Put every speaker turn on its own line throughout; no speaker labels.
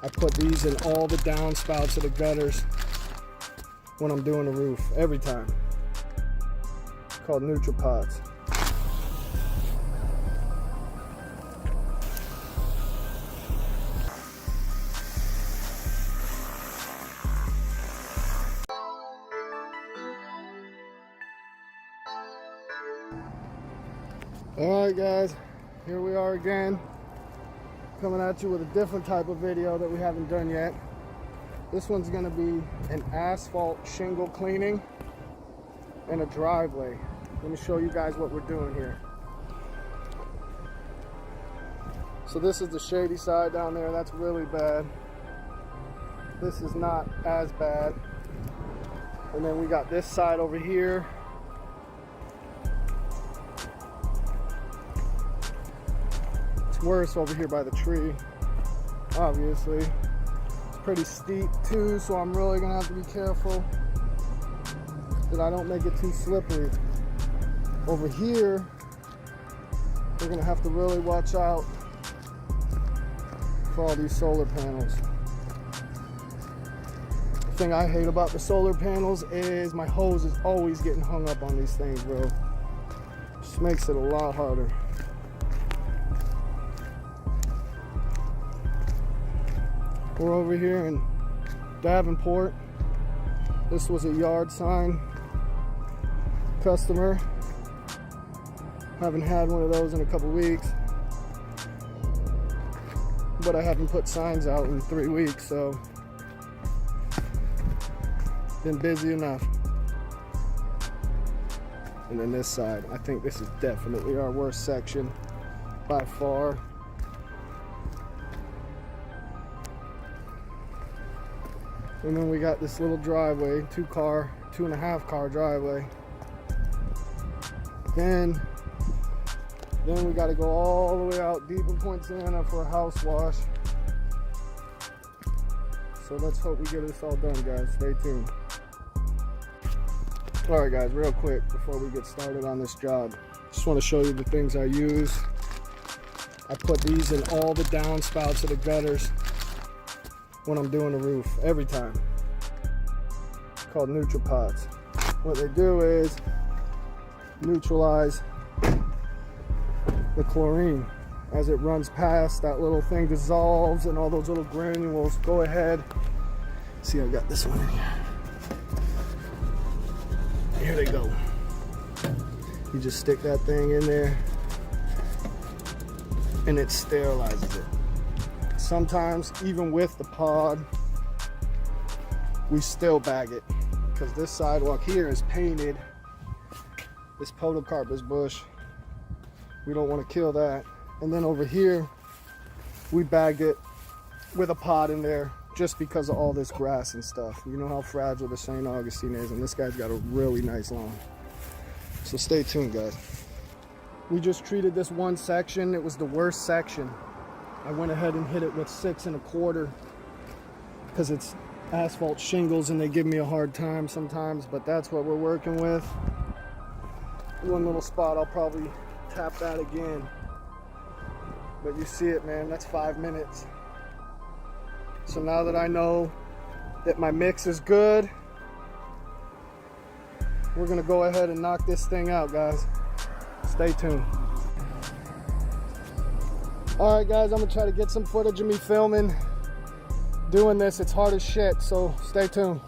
I put these in all the downspouts of the gutters when I'm doing the roof, every time. It's called neutral pots. Alright guys, here we are again, coming at you with a different type of video that we haven't done yet. This one's going to be an asphalt shingle cleaning and a driveway. Let me show you guys what we're doing here. So this is the shady side down there, that's really bad. This is not as bad. And then we got this side over here. Worse over here by the tree, obviously. It's pretty steep too, so I'm really gonna have to be careful that I don't make it too slippery. Over here, we're gonna have to really watch out for all these solar panels. The thing I hate about the solar panels is my hose is always getting hung up on these things, bro. Just makes it a lot harder. We're over here in Davenport. This was a yard sign customer. Haven't had one of those in a couple weeks, but I haven't put signs out in 3 weeks, so been busy enough. And then this side, I think this is definitely our worst section by far. And then we got this little driveway, 2.5 car driveway. Then we got to go all the way out deep in Point Santa for a house wash. So let's hope we get this all done, guys. Stay tuned. All right, guys, real quick before we get started on this job, just want to show you the things I use. I put these in all the downspouts of the gutters when I'm doing the roof, every time. It's called neutral pots. What they do is neutralize the chlorine. As it runs past, that little thing dissolves and all those little granules go ahead. See, I got this one in here. Here they go. You just stick that thing in there and it sterilizes it. Sometimes, even with the pod, we still bag it because this sidewalk here is painted. This podocarpus bush, we don't want to kill that. And then over here, we bagged it with a pod in there just because of all this grass and stuff. You know how fragile the St. Augustine is, and this guy's got a really nice lawn. So stay tuned, guys. We just treated this one section. It was the worst section. I went ahead and hit it with 6 1/4 because it's asphalt shingles and they give me a hard time sometimes, but that's what we're working with. One little spot, I'll probably tap that again. But you see it, man, that's 5 minutes. So now that I know that my mix is good, we're gonna go ahead and knock this thing out, guys. Stay tuned. All right, guys, I'm gonna try to get some footage of me filming, doing this. It's hard as shit, so stay tuned.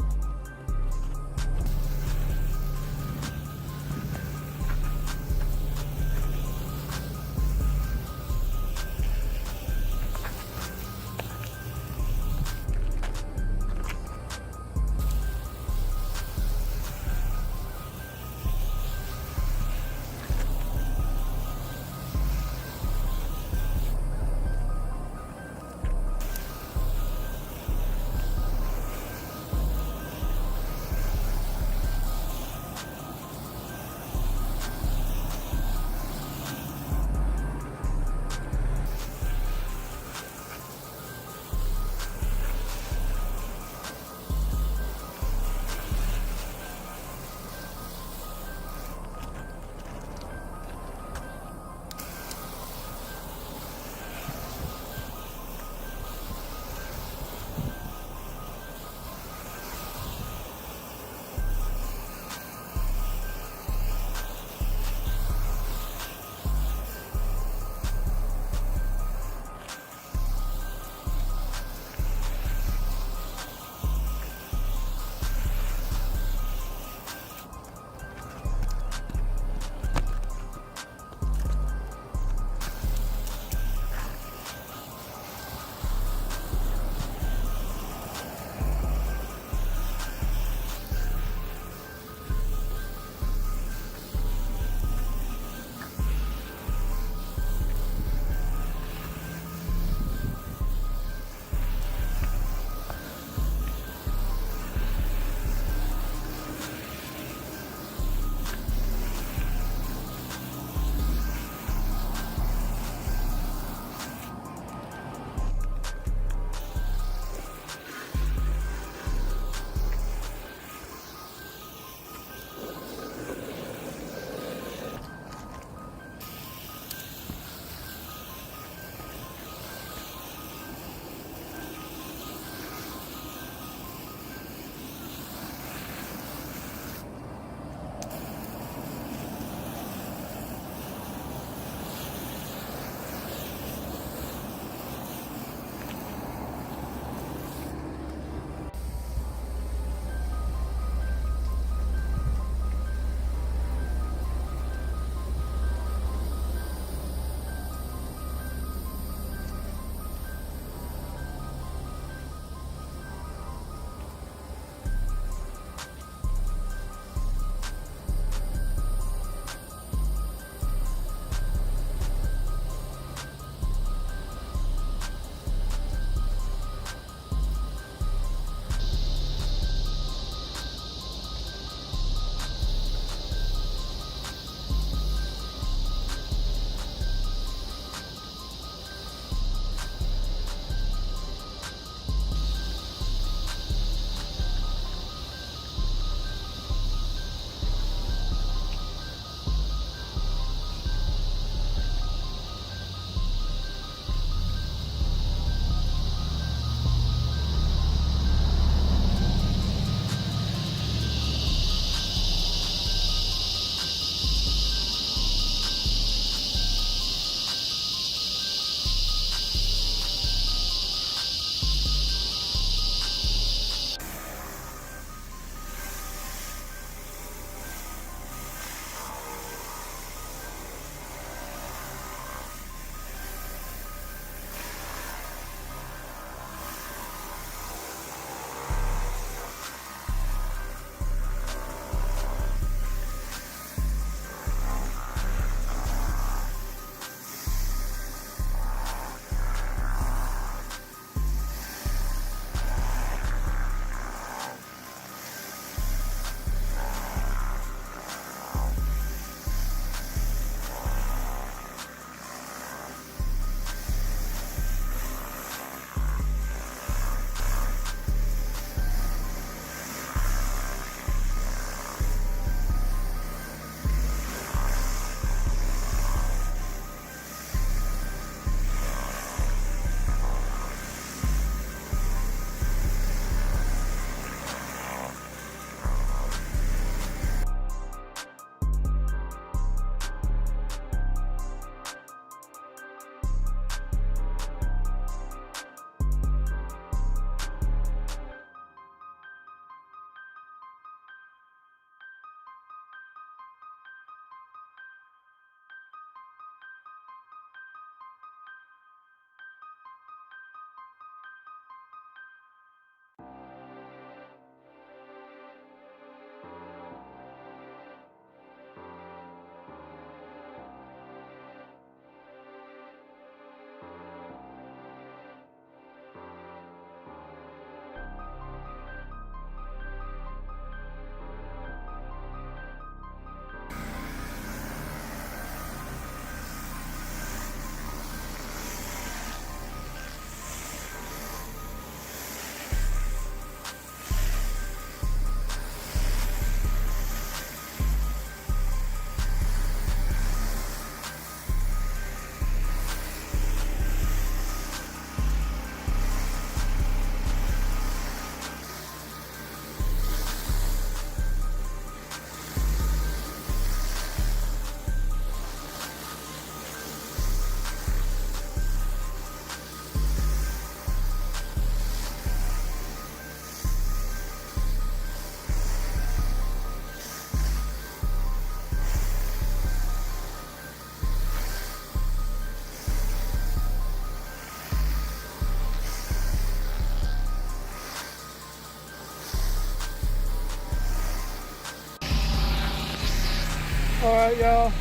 All right, y'all.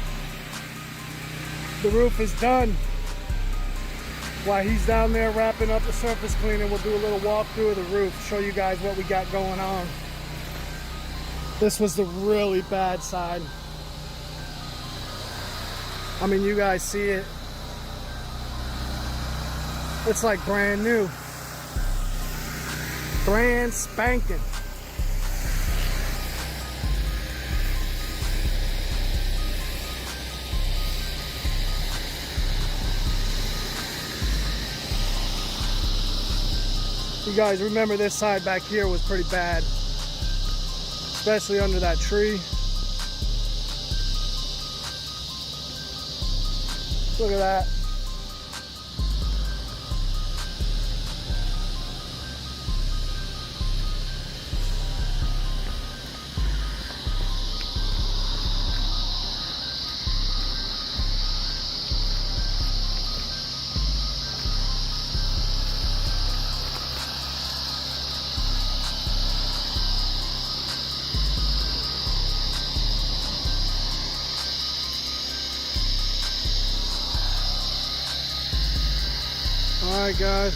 The roof is done. While he's down there wrapping up the surface cleaning, we'll do a little walkthrough of the roof, show you guys what we got going on. This was the really bad side. I mean, you guys see it. It's like brand new. Brand spanking. You guys remember this side back here was pretty bad, especially under that tree. Look at that. Alright guys,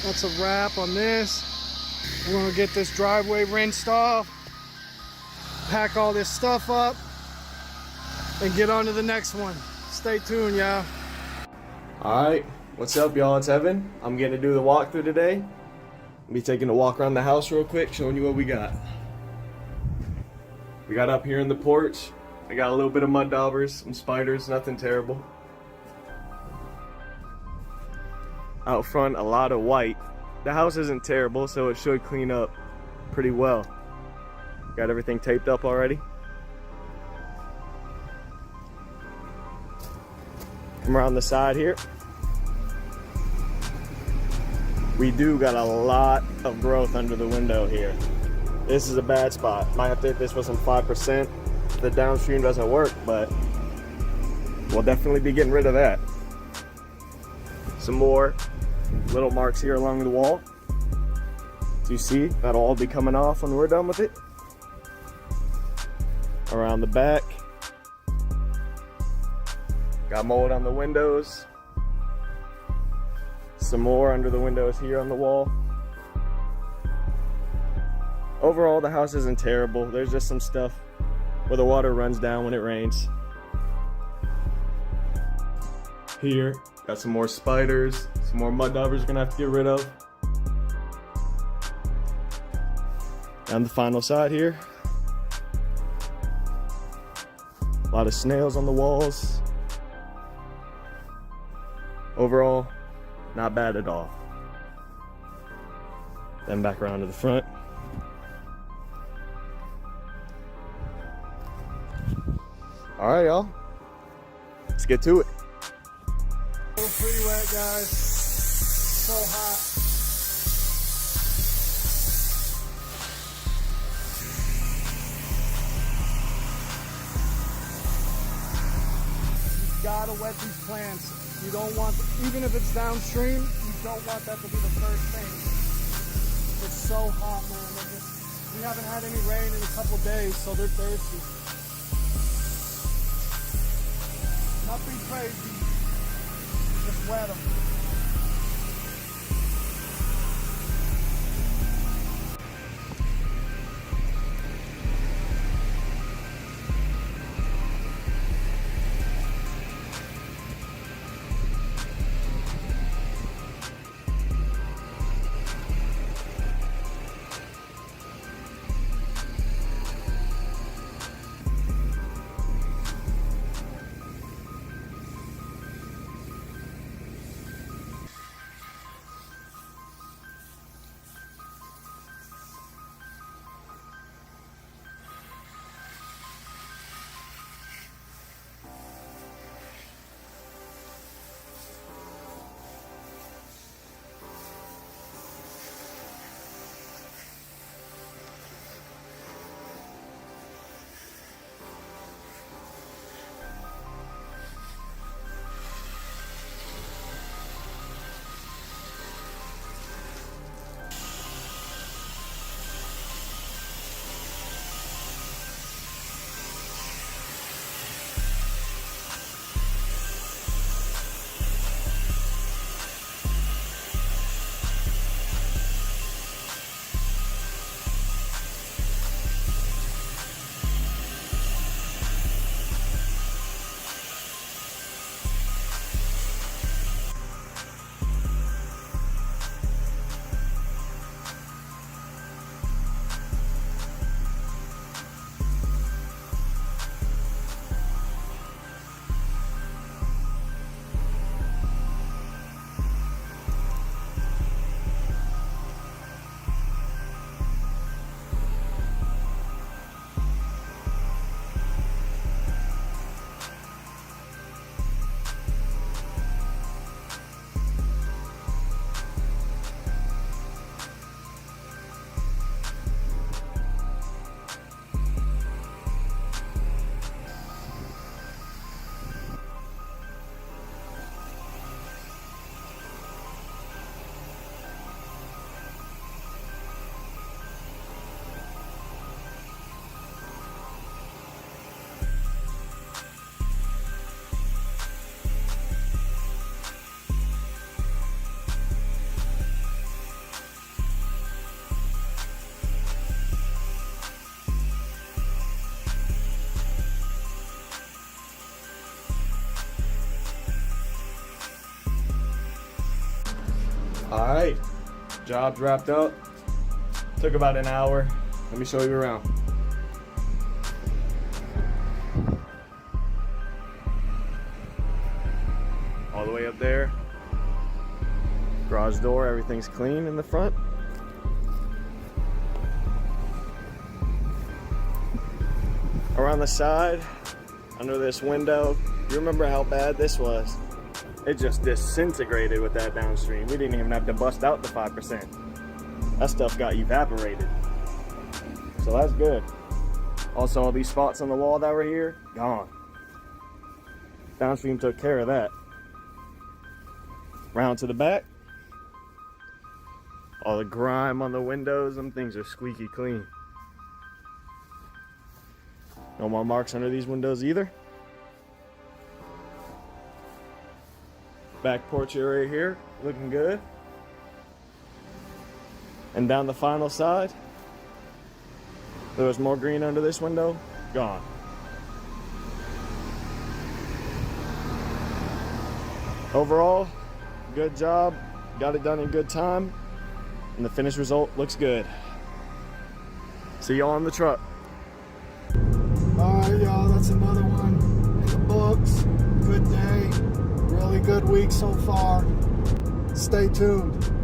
that's a wrap on this. We're going to get this driveway rinsed off, pack all this stuff up, and get on to the next one. Stay tuned, y'all.
Alright, what's up y'all? It's Evan. I'm going to do the walkthrough today. I'll be taking a walk around the house real quick, showing you what we got. We got up here in the porch. I got a little bit of mud daubers, some spiders, nothing terrible. Out front, a lot of white. The house isn't terrible, so it should clean up pretty well. Got everything taped up already. Come around the side here. We do got a lot of growth under the window here. This is a bad spot. Might have to hit this with some 5%. The downstream doesn't work, but we'll definitely be getting rid of that. Some more little marks here along the wall. As you see, that'll all be coming off when we're done with it. Around the back, got mold on the windows. Some more under the windows here on the wall. Overall, the house isn't terrible. There's just some stuff where the water runs down when it rains. Here, got some more spiders, some more mud daubers we're gonna have to get rid of. On the final side here, a lot of snails on the walls. Overall, not bad at all. Then back around to the front. All right, y'all. Let's get to it.
A little pretty wet, guys. So hot. You gotta wet these plants. You don't want, even if it's downstream, you don't want that to be the first thing. It's so hot, man. We haven't had any rain in a couple days, so they're thirsty. Nothing crazy, just wet them.
All right, job's wrapped up. Took about an hour. Let me show you around. All the way up there. Garage door, everything's clean in the front. Around the side, under this window, you remember how bad this was? It just disintegrated with that downstream. We didn't even have to bust out the 5%. That stuff got evaporated. So that's good. Also, all these spots on the wall that were here, gone. Downstream took care of that. Round to the back. All the grime on the windows, them things are squeaky clean. No more marks under these windows either. Back porch area here, looking good. And down the final side, there was more green under this window, gone. Overall, good job, got it done in good time, and the finished result looks good. See y'all on the truck.
Alright, y'all, that's another one in the books. Good day, really good week so far. Stay tuned.